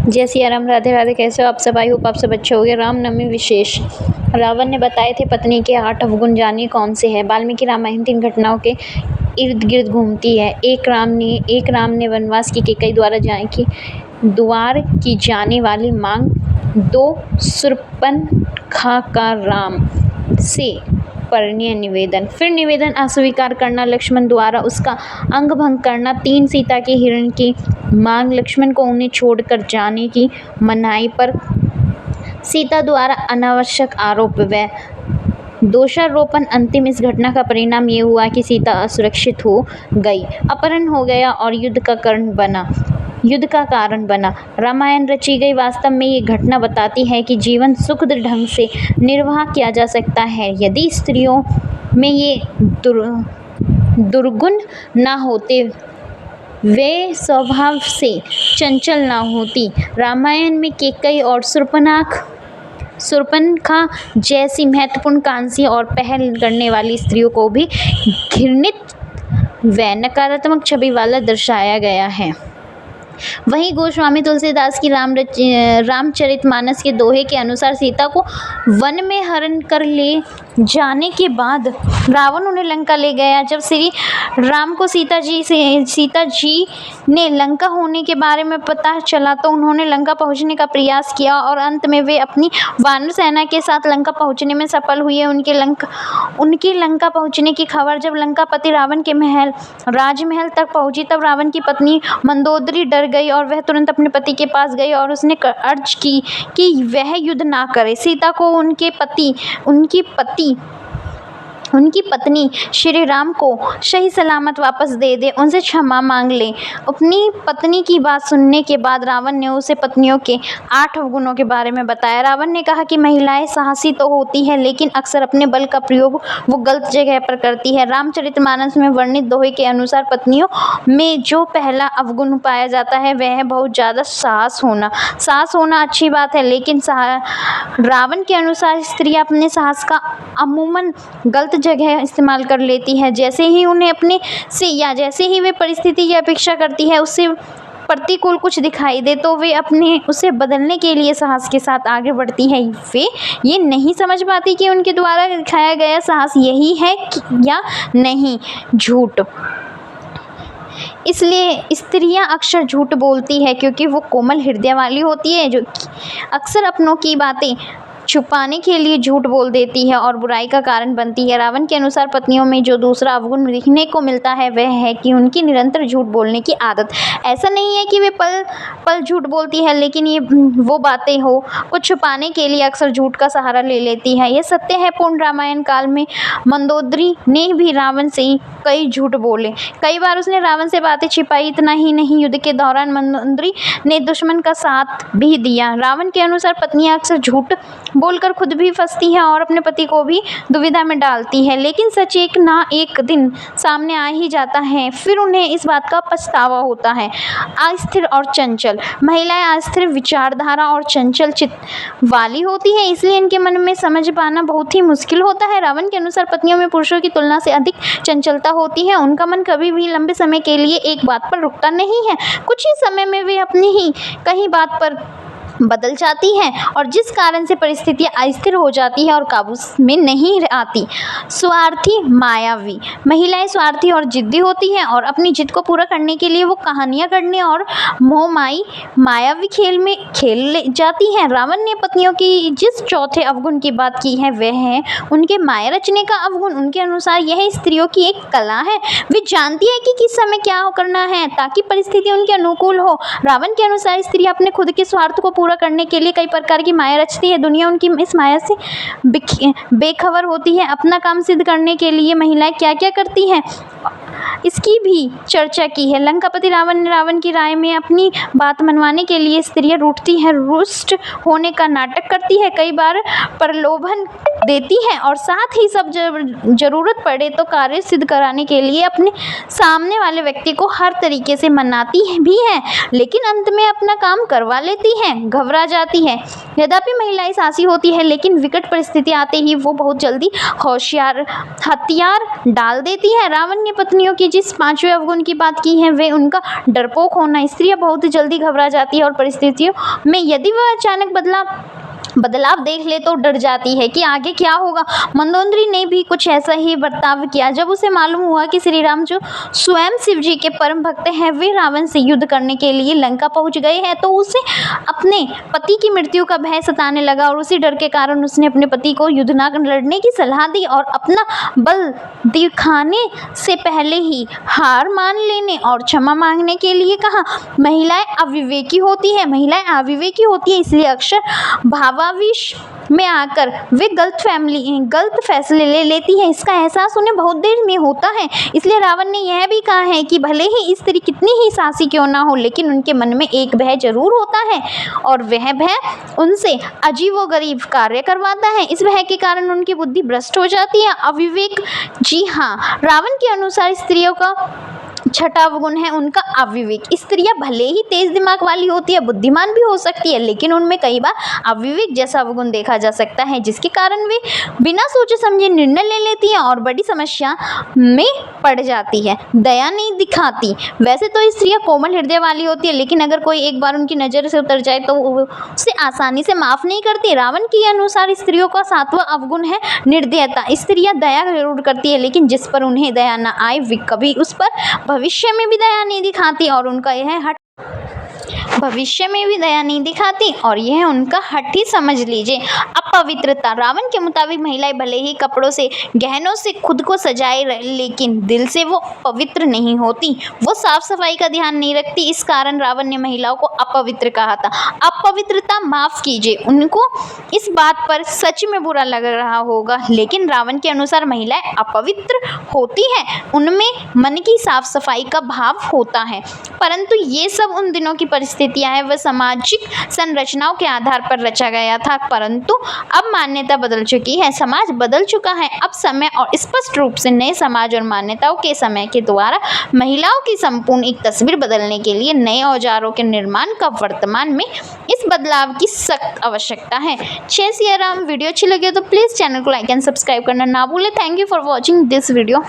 जय सिया राम, राधे राधे। कैसे हो आप सब? आई होप आप सब अच्छे हो गए। रामनवमी विशेष। रावण ने बताए थे पत्नी के 8 अवगुण, जानिए कौन से हैं। वाल्मीकि रामायण 3 घटनाओं के इर्द गिर्द घूमती है। एक राम ने वनवास की कैकेयी द्वार की जाने वाली मांग। 2 शूर्पणखा का राम से परिणय निवेदन, फिर निवेदन अस्वीकार करना, लक्ष्मण द्वारा उसका अंग भंग करना। 3 सीता के हरण की मांग, लक्ष्मण को उन्हें छोड़कर जाने की मनाही पर सीता द्वारा अनावश्यक आरोप व दोषारोपण। अंतिम इस घटना का परिणाम ये हुआ कि सीता असुरक्षित हो गई, अपहरण हो गया और युद्ध का कारण बना। रामायण रची गई। वास्तव में ये घटना बताती है कि जीवन सुखद ढंग से निर्वाह किया जा सकता है यदि स्त्रियों में ये दुर्गुण ना होते, वे स्वभाव से चंचल ना होती। रामायण में कैकेयी और शूर्पणखा जैसी महत्वपूर्ण कांसी और पहल करने वाली स्त्रियों को भी घृणित व नकारात्मक छवि वाला दर्शाया गया है। वहीं गोस्वामी तुलसीदास की रामचरितमानस के दोहे के अनुसार सीता को वन में हरण कर ले जाने के बाद रावण उन्हें लंका ले गया। जब श्री राम को सीता जी ने लंका होने के बारे में पता चला तो उन्होंने लंका पहुंचने का प्रयास किया और अंत में वे अपनी वानर सेना के साथ लंका पहुंचने में सफल हुए। उनकी लंका पहुंचने की खबर जब लंकापति रावण के राजमहल तक पहुंची तब रावण की पत्नी मंदोदरी डर गई और वह तुरंत अपने पति के पास गई और उसने अर्ज की कि वह युद्ध ना करे, सीता को उनकी पत्नी श्री राम को सही सलामत वापस दे दे, उनसे क्षमा मांग ले। अपनी पत्नी की बात सुनने के बाद रावण ने उसे पत्नियों के 8 अवगुणों के बारे में बताया। रावण ने कहा कि महिलाएं साहसी तो होती है लेकिन अक्सर अपने बल का प्रयोग वो गलत जगह पर करती है। रामचरितमानस में वर्णित दोहे के अनुसार पत्नियों में जो पहला अवगुण पाया जाता है वह है बहुत ज्यादा साहस होना अच्छी बात है, लेकिन रावण के अनुसार स्त्रियां अपने साहस का अमूमन गलत जगह इस्तेमाल कर लेती है। जैसे ही उन्हें अपने से या जैसे ही वे परिस्थिति की अपेक्षा करती है उससे प्रतिकूल कुछ दिखाई दे तो वे उसे बदलने के लिए साहस के साथ आगे बढ़ती है। वे ये नहीं समझ पाती कि उनके द्वारा दिखाया गया साहस यही है या नहीं। झूठ, इसलिए स्त्रियां अक्सर झूठ बोलती है क्योंकि वो कोमल हृदय वाली होती है जो अक्सर अपनों की बातें छुपाने के लिए झूठ बोल देती है और बुराई का कारण बनती है। रावण के अनुसार पत्नियों में जो दूसरा अवगुण दिखने को मिलता है वह है कि उनकी निरंतर झूठ बोलने की आदत। ऐसा नहीं है कि वे पल पल झूठ बोलती है, लेकिन ये वो बातें हो कुछ छुपाने के लिए अक्सर झूठ का सहारा ले लेती है। यह सत्य है। पूर्ण रामायण काल में मंदोदरी ने भी रावण से कई झूठ बोले, कई बार उसने रावण से बातें छिपाई। इतना ही नहीं, युद्ध के दौरान मंदोदरी ने दुश्मन का साथ भी दिया। रावण के अनुसार पत्नियां अक्सर झूठ बोलकर खुद भी फंसती है और अपने पति को भी दुविधा में डालती है, लेकिन सच एक ना एक दिन सामने आ ही जाता है, फिर उन्हें इस बात का पछतावा होता है। अस्थिर और चंचल, महिलाएं अस्थिर विचारधारा और चंचल चित्त वाली होती है, इसलिए इनके मन में समझ पाना बहुत ही मुश्किल होता है। रावण के अनुसार पत्नियों में पुरुषों की तुलना से अधिक चंचलता होती है। उनका मन कभी भी लंबे समय के लिए एक बात पर रुकता नहीं है, कुछ ही समय में वे अपनी ही कहीं बात पर बदल जाती है और जिस कारण से परिस्थितियां अस्थिर हो जाती है और काबू में नहीं आती। स्वार्थी, मायावी, महिलाएं स्वार्थी और जिद्दी होती हैं और अपनी जिद को पूरा करने के लिए वो कहानियां गढ़ने और मोहमाई मायावी खेल में खेल जाती हैं। रावण ने पत्नियों की जिस चौथे अवगुण की बात की है वह है उनके माया रचने का अवगुण। उनके अनुसार यह स्त्रियों की एक कला है, वे जानती है कि किस समय क्या करना है ताकि परिस्थिति उनके अनुकूल हो। रावण के अनुसार स्त्रियां अपने खुद के स्वार्थ को पूरा करने के लिए कई प्रकार की माया रचती है। दुनिया उनकी इस माया से बेखबर होती है। अपना काम सिद्ध करने के लिए महिलाएं क्या क्या करती हैं इसकी भी चर्चा की है। लंकापति रावण ने रावण की राय में अपनी बात मनवाने के लिए स्त्रियां रूठती हैं, रुष्ट होने का नाटक करती है, कई बार प्रलोभन देती है और साथ ही सब जरूरत पड़े तो कार्य सिद्ध कराने के लिए अपने सामने वाले व्यक्ति को हर तरीके से मनाती भी है, लेकिन अंत में अपना काम करवा लेती है, घबरा जाती है। यद्यपि महिलाएं साहसी होती है, लेकिन विकट परिस्थिति आते ही वो बहुत जल्दी होशियार हथियार डाल देती है। रावण ने पत्नियों की जिस 5वें अवगुण की बात की है वे उनका डरपोक होना। स्त्रियां बहुत जल्दी घबरा जाती है और परिस्थितियों में यदि वह अचानक बदलाव देख ले तो डर जाती है कि आगे क्या होगा। मंदोदरी ने भी कुछ ऐसा ही बर्ताव किया। जब उसे मालूम हुआ कि श्री राम जो स्वयं शिव जी के परम भक्त हैं वे रावण से युद्ध करने के लिए लंका पहुंच गए हैं तो उसे अपने पति की मृत्यु का भय सताने लगा और उसी डर के कारण उसने अपने पति को युद्ध न लड़ने की सलाह दी और अपना बल दिखाने से पहले ही हार मान लेने और क्षमा मांगने के लिए कहा। महिलाएं अविवेकी होती है इसलिए अक्सर भावावेश में आकर वे गलत फैसले ले लेती है। इसका एहसास उन्हें बहुत देर में होता है। इसलिए रावण ने यह भी कहा है कि भले ही स्त्री कितनी ही साहसी क्यों ना हो, लेकिन उनके मन में एक भय जरूर होता है और वह भय उनसे अजीबोगरीब कार्य करवाता है। इस भय के कारण उनकी बुद्धि भ्रष्ट हो जाती है। अविवेक, जी हाँ, रावण के अनुसार स्त्रियों का 6वां अवगुण है उनका अविवेक। स्त्रियां भले ही तेज दिमाग वाली होती है, बुद्धिमान भी हो सकती है, लेकिन उनमें कई बार अविवेक जैसा अवगुण देखा जा सकता है जिसके कारण वे बिना सोचे समझे निर्णय ले लेती हैं और बड़ी समस्या में पड़ जाती है। दया नहीं दिखाती। वैसे तो स्त्रियां कोमल हृदय वाली होती है, लेकिन अगर कोई एक बार उनकी नज़र से उतर जाए तो उसे आसानी से माफ नहीं करती। रावण के अनुसार स्त्रियों का 7वां अवगुण है निर्दयता। स्त्रियां दया जरूर करती है, लेकिन जिस पर उन्हें दया न आए वे कभी उस पर भविष्य में भी दया नहीं दिखाती और उनका यह उनका हट ही समझ लीजिए। अपवित्रता। रावण के मुताबिक महिलाएं भले ही कपड़ों से गहनों से खुद को सजाए लेकिन दिल से वो पवित्र नहीं होती। वो साफ सफाई का ध्यान नहीं रखती। इस कारण रावण ने महिलाओं को अपवित्र कहा था। अपवित्रता, माफ कीजिए, उनको इस बात पर सच में बुरा लग रहा होगा, लेकिन रावण के अनुसार महिलाएं अपवित्र होती हैं। उनमें मन की साफ सफाई का भाव होता है, परंतु ये सब उन दिनों की परिस्थितियां हैं। वह सामाजिक संरचनाओं के आधार पर रचा गया था, परंतु अब मान्यता बदल चुकी है, समाज बदल चुका है। अब समय और स्पष्ट रूप से नए समाज और मान्यताओं के समय के द्वारा महिलाओं की संपूर्ण एक तस्वीर बदलने के लिए नए औजारों के निर्माण का वर्तमान में इस बदलाव की सख्त आवश्यकता है। जय सिया राम। वीडियो अच्छी लगी तो प्लीज़ चैनल को लाइक एंड सब्सक्राइब करना ना भूलें। Thank you for watching this video.